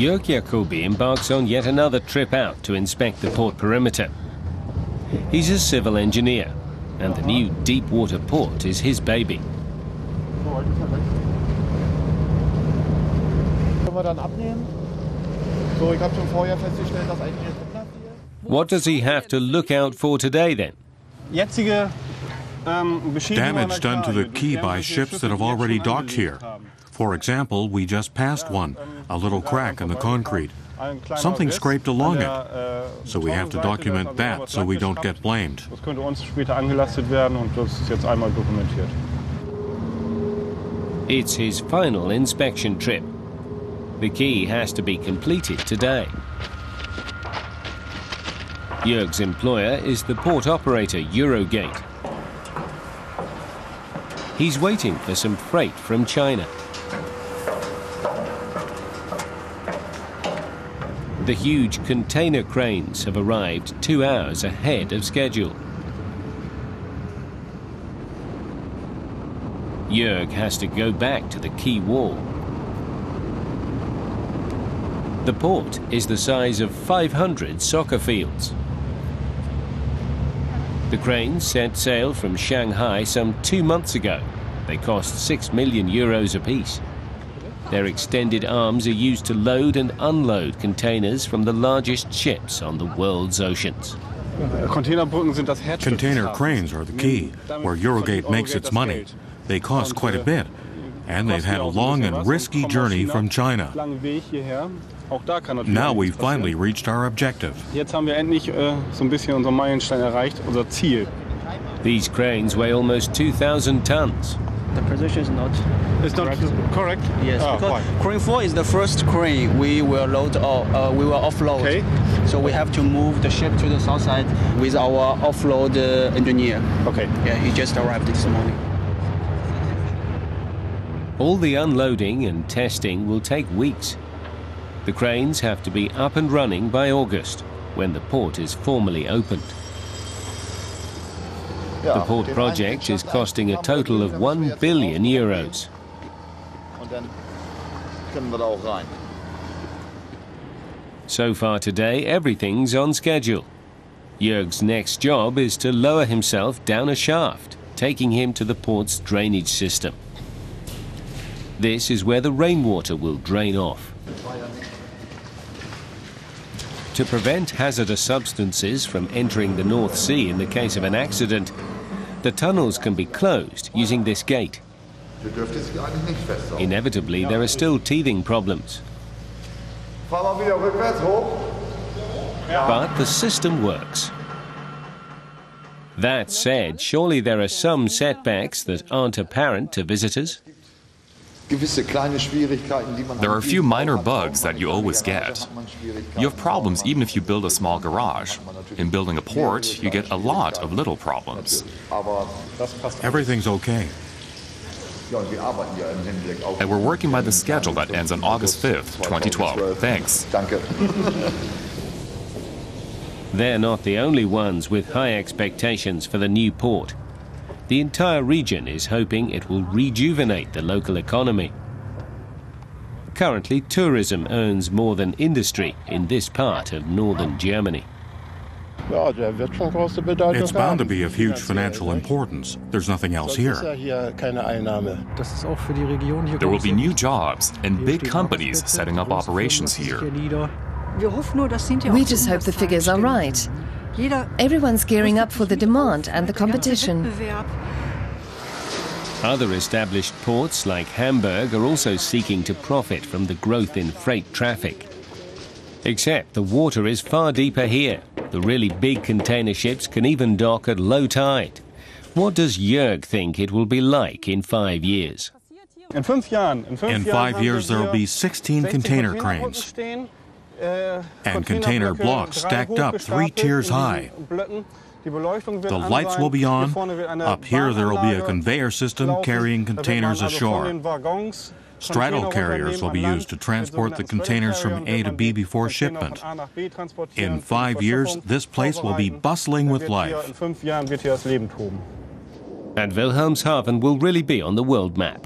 Jörg Jacobi embarks on yet another trip out to inspect the port perimeter. He's a civil engineer, and the new deepwater port is his baby. What does he have to look out for today then? Damage done to the quay by ships that have already docked here. For example, we just passed one, a little crack in the concrete. Something scraped along it, so we have to document that so we don't get blamed. It's his final inspection trip. The quay has to be completed today. Jörg's employer is the port operator Eurogate. He's waiting for some freight from China. The huge container cranes have arrived 2 hours ahead of schedule. Jörg has to go back to the quay wall. The port is the size of 500 soccer fields. The cranes set sail from Shanghai some 2 months ago. They cost 6 million euros apiece. Their extended arms are used to load and unload containers from the largest ships on the world's oceans. Container cranes are the key, where Eurogate makes its money. They cost quite a bit, and they've had a long and risky journey from China. Now we've finally reached our objective. These cranes weigh almost 2,000 tons. The position is not correct. Yes, because crane 4 is the first crane we will offload. Okay. So we have to move the ship to the south side with our offload engineer. Okay. Yeah, he just arrived this morning. All the unloading and testing will take weeks. The cranes have to be up and running by August, when the port is formally opened. The port project is costing a total of 1 billion euros. So far today, everything's on schedule. Jörg's next job is to lower himself down a shaft, taking him to the port's drainage system. This is where the rainwater will drain off. To prevent hazardous substances from entering the North Sea in the case of an accident, the tunnels can be closed using this gate. Inevitably, there are still teething problems. But the system works. That said, surely there are some setbacks that aren't apparent to visitors. There are a few minor bugs that you always get. You have problems even if you build a small garage. In building a port, you get a lot of little problems. Everything's okay. And we're working by the schedule that ends on August 5th, 2012. Thanks. They're not the only ones with high expectations for the new port. The entire region is hoping it will rejuvenate the local economy. Currently, tourism earns more than industry in this part of northern Germany. It's bound to be of huge financial importance. There's nothing else here. There will be new jobs and big companies setting up operations here. We just hope the figures are right. Everyone's gearing up for the demand and the competition. Other established ports like Hamburg are also seeking to profit from the growth in freight traffic. Except the water is far deeper here. The really big container ships can even dock at low tide. What does Jörg think it will be like in 5 years? In 5 years there will be 16 container cranes and container blocks stacked up 3 tiers high. The lights will be on. Up here there will be a conveyor system carrying containers ashore. Straddle carriers will be used to transport the containers from A to B before shipment. In 5 years, this place will be bustling with life. And Wilhelmshaven will really be on the world map.